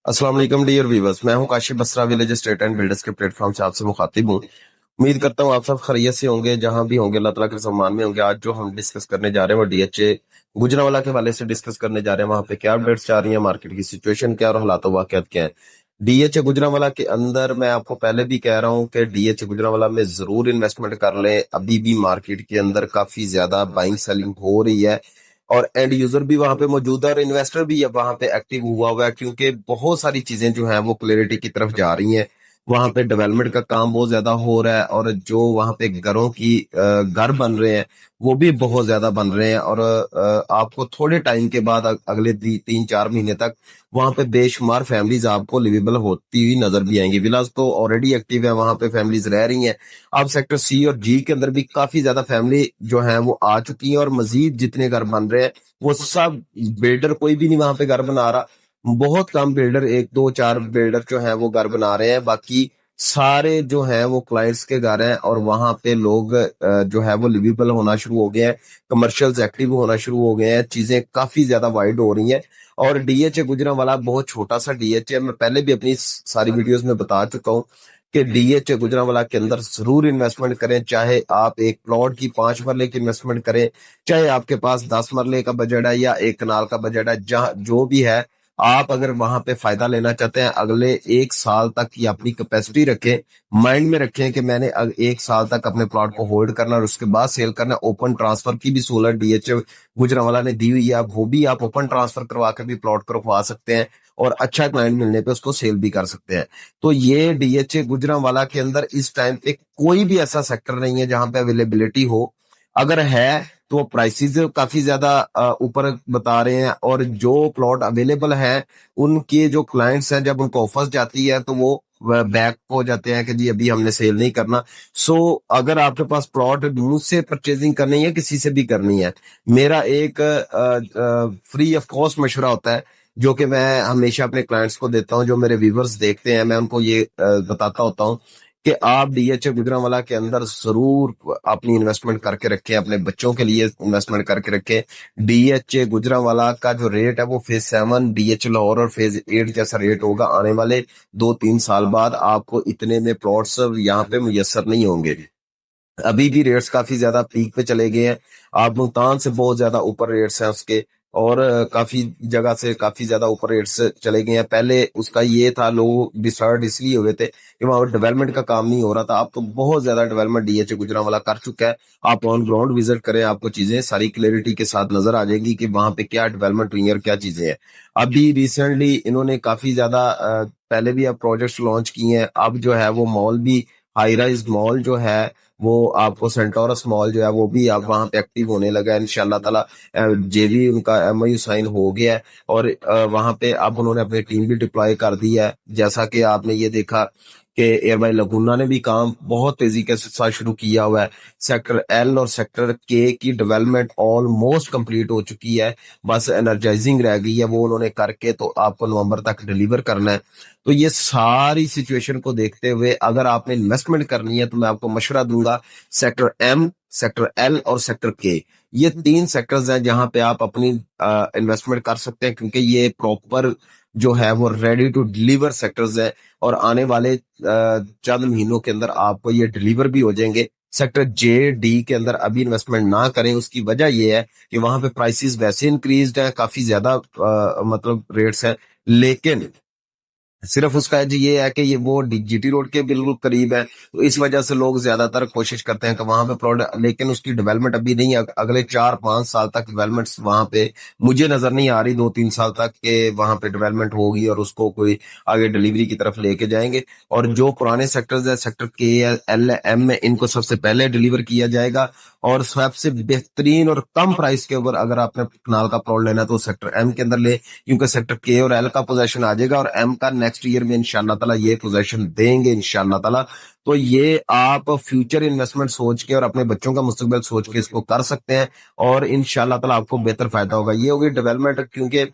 अस्सलाम वालेकुम dear viewers. मैं हूं Kashif Basra village state and builders के प्लेटफॉर्म से आपसे मुखातिब हूं। उम्मीद करता हूं आप सब खैरियत से होंगे, जहां भी होंगे अल्लाह ताला के सम्मान में होंगे। आज जो हम डिस्कस करने जा रहे हैं वो डीएचए गुजरांवाला के हवाले से डिस्कस करने जा रहे हैं। वहां पे क्या अपडेट्स जा रही है, मार्केट की सिचुएशन क्या और हालात वाकयात क्या है। डीएचए गुजरांवाला के अंदर मैं आपको पहले भी कह रहा हूं कि डीएचए गुजरांवाला में जरूर इन्वेस्टमेंट कर लें। अभी भी मार्केट के अंदर काफी ज्यादा बाइंग सेलिंग हो रही है और एंड यूजर भी वहां पे मौजूद है और इन्वेस्टर भी अब वहां पे एक्टिव हुआ है, क्योंकि बहुत सारी चीजें जो हैं वो क्लियरिटी की तरफ जा रही हैं। वहां पे डेवलपमेंट का काम बहुत ज्यादा हो रहा है और जो वहां पे घरों की घर बन रहे हैं वो भी बहुत ज्यादा बन रहे हैं। और आपको थोड़े टाइम के बाद अगले 3-4 महीने तक वहां पे बेशुमार फैमिलीज आपको लिवेबल होती हुई नजर भी आएंगी। विलास तो ऑलरेडी एक्टिव है, वहां पे फैमिलीज रह रही हैं। अब सेक्टर सी और जी के अंदर भी काफी ज्यादा फैमिली जो है वो आ चुकी है और मजीद जितने घर बन रहे हैं वो सब बिल्डर कोई भी नहीं वहां पे घर बना रहा। बहुत कम बिल्डर, 1-2-4 बिल्डर जो है वो घर बना रहे हैं। बाकी सारे जो हैं वो क्लाइंट्स के घर हैं और वहां पे लोग जो है वो लिवेबल होना शुरू हो गए हैं। कमर्शियल्स एक्टिव होना शुरू हो गए हैं। चीजें काफी ज्यादा वाइड हो रही हैं। और डीएचए गुजरांवाला बहुत छोटा सा डीएचए, मैं पहले भी अपनी सारी वीडियोस में बता चुका हूँ कि डीएचए गुजरांवाला के अंदर जरूर इन्वेस्टमेंट करें। चाहे आप एक प्लॉट की 5 मरले की इन्वेस्टमेंट करें, चाहे आपके पास 10 मरले का बजट है या 1 कनाल का बजट है, जहां जो भी है, आप अगर वहां पे फायदा लेना चाहते हैं अगले 1 साल तक की अपनी कैपेसिटी रखें। माइंड में रखें कि मैंने 1 साल तक अपने प्लॉट को होल्ड करना और उसके बाद सेल करना। ओपन ट्रांसफर की भी सहूलत डीएचए गुजरांवाला ने दी हुई है। आप वो भी आप ओपन ट्रांसफर करवा के भी प्लॉट करवा सकते हैं और अच्छा क्लाइंट मिलने पे उसको सेल भी कर सकते हैं। तो ये डीएचए गुजरांवाला के अंदर इस टाइम पे कोई भी ऐसा सेक्टर नहीं है जहां पे अवेलेबिलिटी हो। अगर है तो प्राइसेस काफी ज्यादा ऊपर बता रहे हैं और जो प्लॉट अवेलेबल है उनके जो क्लाइंट्स हैं जब उनको ऑफर्स जाती है तो वो बैक हो जाते हैं कि जी अभी हमने सेल नहीं करना। सो अगर आपके पास प्लॉट मुझसे परचेजिंग करनी है, किसी से भी करनी है, मेरा एक फ्री ऑफ कॉस्ट मशवरा होता है जो कि मैं हमेशा अपने क्लाइंट्स को देता हूं। जो मेरे व्यूवर्स देखते हैं मैं उनको ये बताता होता हूं कि आप डीएचए गुजरांवाला के अंदर जरूर अपनी इन्वेस्टमेंट करके रखें, अपने बच्चों के लिए इन्वेस्टमेंट करके रखें। डीएचए गुजरांवाला का जो रेट है वो फेज 7 डीएचए लाहौर और फेज 8 जैसा रेट होगा। आने वाले 2-3 साल बाद आपको इतने में प्लॉट्स यहाँ पे मुयसर नहीं होंगे। अभी भी रेट्स काफी ज्यादा पीक पे चले गए हैं। आप मुल्तान से बहुत ज्यादा ऊपर रेट्स हैं उसके और काफी जगह से काफी ज्यादा ऊपर रेट्स चले गए हैं। पहले उसका ये था, लोग डिस्टर्ब इसलिए हुए थे कि वहां डेवलपमेंट का काम नहीं हो रहा था। अब तो बहुत ज्यादा डेवलपमेंट डीएचए गुजरांवाला कर चुका है। आप ऑन ग्राउंड विजिट करें, आपको चीजें सारी क्लियरिटी के साथ नजर आ जाएंगी कि वहां पे क्या डेवलपमेंट हुई है और क्या चीजें हैं। अभी रिसेंटली इन्होंने काफी ज्यादा पहले भी अब प्रोजेक्ट्स लॉन्च किए हैं। अब जो है वो मॉल भी, हाई राइज मॉल जो है वो आपको सेंटोरस मॉल जो है वो भी आप वहां पे एक्टिव होने लगा है इंशाल्लाह ताला। जेवी उनका एमओयू साइन हो गया है और वहां पे अब उन्होंने अपनी टीम भी डिप्लॉय कर दी है। जैसा कि आपने ये देखा कि एयरबाई लगुना ने भी काम बहुत तेजी के साथ शुरू किया हुआ है। सेक्टर एल और सेक्टर के की डेवलपमेंट ऑलमोस्ट कंप्लीट हो चुकी है, बस एनर्जाइजिंग रह गई है, वो उन्होंने करके तो आपको नवंबर तक डिलीवर करना है। तो ये सारी सिचुएशन को देखते हुए अगर आपने इन्वेस्टमेंट करनी है तो मैं आपको मशवरा दूंगा, सेक्टर एम, सेक्टर एल और सेक्टर के, ये 3 सेक्टर्स हैं जहां पे आप अपनी इन्वेस्टमेंट कर सकते हैं, क्योंकि ये प्रॉपर जो है वो रेडी टू डिलीवर सेक्टर्स हैं और आने वाले चंद महीनों के अंदर आपको ये डिलीवर भी हो जाएंगे। सेक्टर जे डी के अंदर अभी इन्वेस्टमेंट ना करें, उसकी वजह ये है कि वहां पे प्राइसेस वैसे इंक्रीज्ड हैं, काफी ज्यादा मतलब रेट्स हैं, लेकिन सिर्फ उसका जी ये है कि ये वो जीटी रोड के बिल्कुल करीब है, तो इस वजह से लोग ज्यादातर कोशिश करते हैं कि वहां पे प्लॉट, लेकिन उसकी डेवलपमेंट अभी नहीं है। अगले 4-5 साल तक डेवलपमेंट वहां पे मुझे नजर नहीं आ रही, 2-3 साल तक के वहां पे डेवलपमेंट होगी और उसको कोई आगे डिलीवरी की तरफ लेके जाएंगे। और जो पुराने सेक्टर्स है, सेक्टर के एल एम में, इनको सबसे पहले डिलीवर किया जाएगा और सबसे बेहतरीन और कम प्राइस के ऊपर अगर आपने कनाल का प्लॉट लेना है तो सेक्टर एम के अंदर ले, क्योंकि सेक्टर के और एल का पोजीशन आ जाएगा और एम का नेक्स्ट ईयर में इंशाल्लाह ताला ये पोजीशन देंगे इंशाल्लाह ताला। तो ये आप फ्यूचर इन्वेस्टमेंट सोच के और अपने बच्चों का मुस्तकबिल सोच के इसको कर सकते हैं और इंशाल्लाह ताला आपको बेहतर फायदा होगा। ये होगी डेवलपमेंट, क्योंकि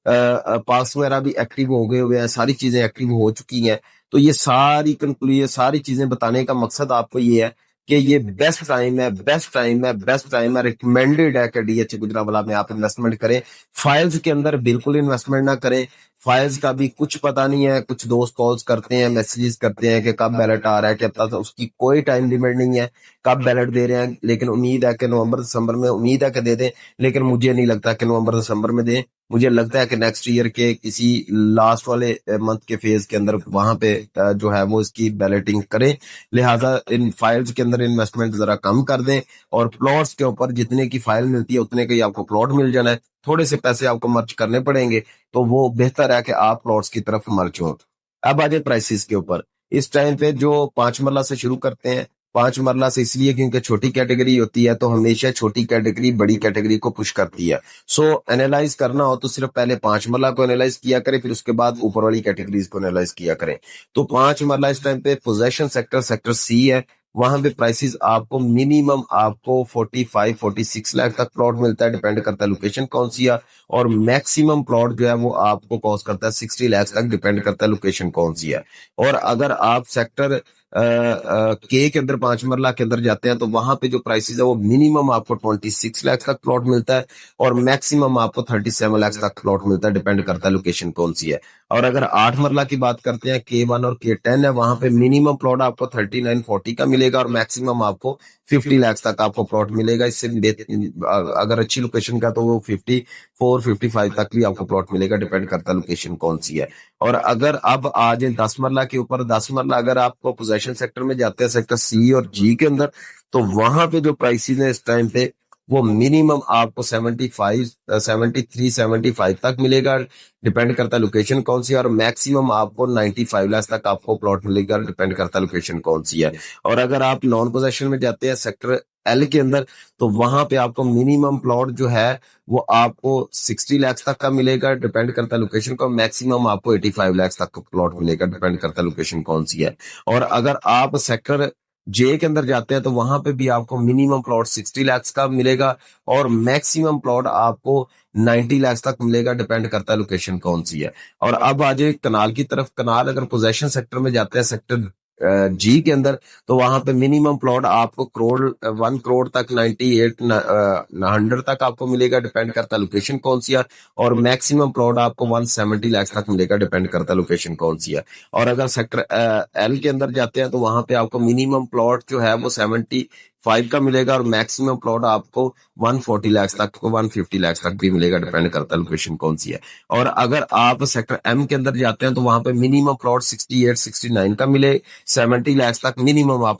पास वगैरह भी एक्टिव हो गए हुए हैं, सारी चीजें एक्टिव हो चुकी हैं। तो ये सारी कंक्लूजन, सारी चीजें बताने का मकसद आपको ये है कि ये बेस्ट टाइम है, बेस्ट टाइम है, बेस्ट टाइम है, रिकमेंडेड है कि डीएचए गुजरांवाला में आप इन्वेस्टमेंट करें। फाइल्स के अंदर बिल्कुल इन्वेस्टमेंट ना करें। फाइल्स का भी कुछ पता नहीं है। कुछ दोस्त कॉल्स करते हैं, मैसेजेस करते हैं कि कब बैलेट आ रहा है, क्या पता, उसकी कोई टाइम लिमिट नहीं है कब बैलेट दे रहे हैं, लेकिन उम्मीद है कि नवंबर दिसंबर में उम्मीद है कि दे दें। लेकिन मुझे नहीं लगता कि नवंबर दिसंबर में दें। मुझे लगता है कि नेक्स्ट ईयर के किसी लास्ट वाले मंथ के फेज के अंदर वहां पे जो है वो इसकी बैलेटिंग करें। लिहाजा इन फाइल्स के अंदर इन्वेस्टमेंट जरा कम कर दें और प्लॉट्स के ऊपर जितने की फाइल मिलती है उतने का ही आपको प्लॉट मिल जाना है। थोड़े से पैसे आपको मर्च करने पड़ेंगे, तो वो बेहतर है कि आप प्लॉट्स की तरफ मर्च हो। अब आ जाए प्राइसेस के ऊपर। इस टाइम पे जो 5 मरला से शुरू करते हैं, 5 मरला से इसलिए क्योंकि छोटी कैटेगरी होती है, तो हमेशा छोटी कैटेगरी बड़ी कैटेगरी को पुश करती है। सो एनालाइज करना हो तो सिर्फ पहले 5 मरला को एनालाइज किया करें, फिर उसके बाद ऊपर वाली कैटेगरीज को एनालाइज किया करें। तो 5 मरला इस टाइम पे पोजेशन सेक्टर सेक्टर सी है। वहां पे प्राइसेस आपको मिनिमम आपको 45-46 लाख तक प्लॉट मिलता है, डिपेंड करता है लोकेशन कौन सी है। और मैक्सिमम प्लॉट जो है वो आपको कॉस्ट करता है 60 लाख तक, डिपेंड करता है लोकेशन कौन सी है। और अगर आप सेक्टर के अंदर 5 मरला के अंदर जाते हैं तो वहां पे जो प्राइसेस है वो मिनिमम आपको 26 लाख तक प्लॉट मिलता है और मैक्सिमम आपको 37 लाख तक प्लॉट मिलता है, डिपेंड करता है लोकेशन कौन सी है। और अगर 8 मरला की बात करते हैं, K1 और K10 है, वहां पे मिनिमम प्लॉट आपको 39-40 का मिलेगा और मैक्सिमम आपको 50 लाख तक आपको प्लॉट मिलेगा। इससे अगर अच्छी लोकेशन का तो वो 54-55 तक भी आपको प्लॉट मिलेगा, डिपेंड करता है लोकेशन कौन सी है। और अगर अब आ जाए 10 मरला के ऊपर, 10 मरला अगर आपको पोजेशन सेक्टर में जाते हैं, सेक्टर सी और जी के अंदर, तो वहां पे जो प्राइसेस है इस टाइम पे वो मिनिमम आपको 75, 73-75 तक मिलेगा, डिपेंड करता है लोकेशन कौन सी है। और मैक्सिमम आपको 95 लाख तक आपको प्लॉट मिलेगा, डिपेंड करता है लोकेशन कौन सी है। और अगर आप नॉन पोजेशन में जाते हैं सेक्टर एल के अंदर, तो वहां पे आपको मिनिमम प्लॉट जो है वो आपको 60 लाख तक का मिलेगा, डिपेंड करता है लोकेशन का। मैक्सिमम आपको 85 लाख तक का प्लॉट मिलेगा, डिपेंड करता है लोकेशन कौन सी है। और अगर आप सेक्टर जे के अंदर जाते हैं तो वहां पे भी आपको मिनिमम प्लॉट 60 लाख का मिलेगा और मैक्सिमम प्लॉट आपको 90 लाख तक मिलेगा, डिपेंड करता है लोकेशन कौन सी है। और अब आ जाए कनाल की तरफ। कनाल अगर पोजेशन सेक्टर में जाते हैं, सेक्टर जी के अंदर, तो वहां पे मिनिमम प्लॉट आपको 1 करोड़ तक 98-100 तक आपको मिलेगा, डिपेंड करता है लोकेशन कौन सी है। और मैक्सिमम प्लॉट आपको 170 लाख तक मिलेगा, डिपेंड करता है लोकेशन कौन सी है। और अगर सेक्टर एल के अंदर जाते हैं तो वहां पे आपको मिनिमम प्लॉट जो है वो 75 का मिलेगा और मैक्सिमम प्लॉट आपको 140 लाख तक, 150 लाख तक भी मिलेगा, डिपेंड करता है लोकेशन कौन सी है। और अगर आप सेक्टर एम के अंदर जाते हैं तो वहां पे मिनिमम प्लॉट 68-69 का मिले, 70 लाख तक मिनिमम आप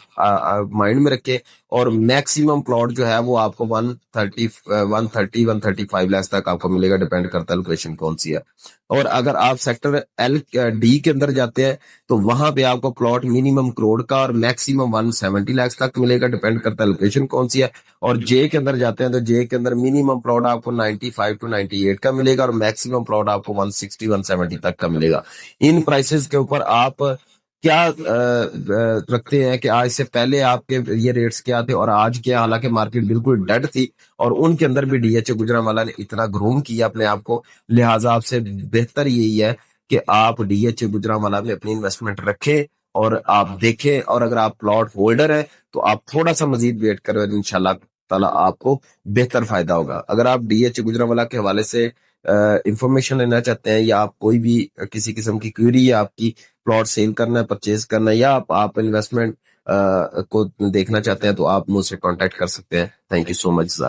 माइंड में रखे। और मैक्सिमम प्लॉट जो है वो आपको 135 लाख तक आपको मिलेगा, डिपेंड करता है लोकेशन कौन सी है। और अगर आप सेक्टर एल डी के अंदर जाते हैं तो वहां पे आपको प्लॉट मिनिमम करोड़ का और मैक्सिमम 170 लाख तक मिलेगा, डिपेंड करता है लोकेशन कौन सी है। और जे के अंदर जाते हैं तो जे के अंदर मिनिमम प्लॉट आपको 95-98 का मिलेगा और मैक्सिमम प्लॉट आपको 160-170 तक का मिलेगा। इन प्राइसेस के ऊपर आप क्या रखते हैं कि आज से पहले आपके ये रेट्स क्या थे और आज क्या? हालांकि मार्केट बिल्कुल डेड थी और उनके अंदर भी डीएचए गुजरांवाला ने इतना ग्रूम किया अपने आप को, लिहाजा आपसे बेहतर यही है कि आप डीएचए गुजरांवाला में अपनी इन्वेस्टमेंट रखें और आप देखें। और अगर आप प्लॉट होल्डर हैं तो आप थोड़ा सा मजीद वेट करें, इंशाल्लाह ताला आपको बेहतर फायदा होगा। अगर आप डीएचए गुजरांवाला के हवाले से इंफॉर्मेशन लेना चाहते हैं या आप कोई भी किसी किस्म की क्वेरी है आपकी, प्लॉट सेल करना है, परचेज करना है, या आप इन्वेस्टमेंट को देखना चाहते हैं, तो आप मुझसे कांटेक्ट कर सकते हैं। Thank you so much.